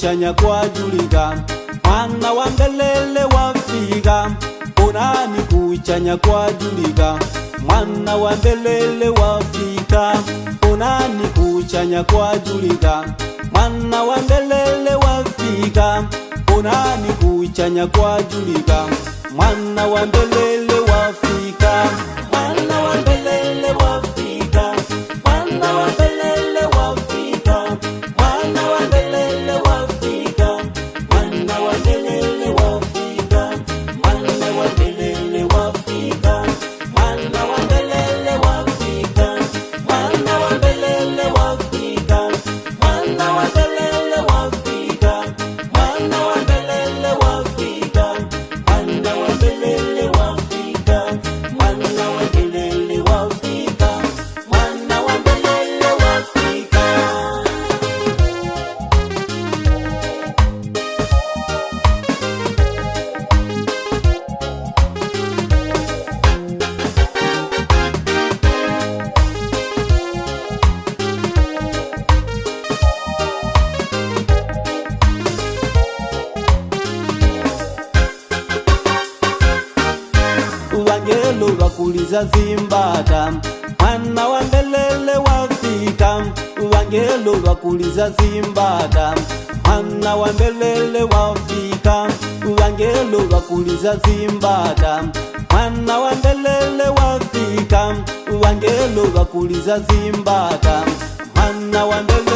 kuchanya kwa julika, mwana wa mbelele wafika. Onani kuchanya kwa julika, mwana wa mbelele wafika. Onani kuchanya kwa julika, mwana wa mbelele wafika. Onani kuchanya kwa julika, mwana wa mbelele wafika. Mwana wa mbelele wafika, mwana wa mbelele wafika, mwana wa mbelele wafika, mwana wa mbelele wafika, mwana wa mbelele wafika, mwana wa mbelele wafika, mwana wa mbelele wafika, mwana wa mbelele wafika, mwana wa mbelele wafika, mwana wa mbelele wafika, mwana wa mbelele wafika, mwana wa mbelele wafika. Wangelo wakuliza zimbata, mwana wa mbelele wafika. Wangelo wakuliza zimbata, mwana wa mbelele wafika. Wangelo wakuliza zimbata, mwana wa mbelele wafika. Wangelo wakuliza zimbata, mwana wa mbelele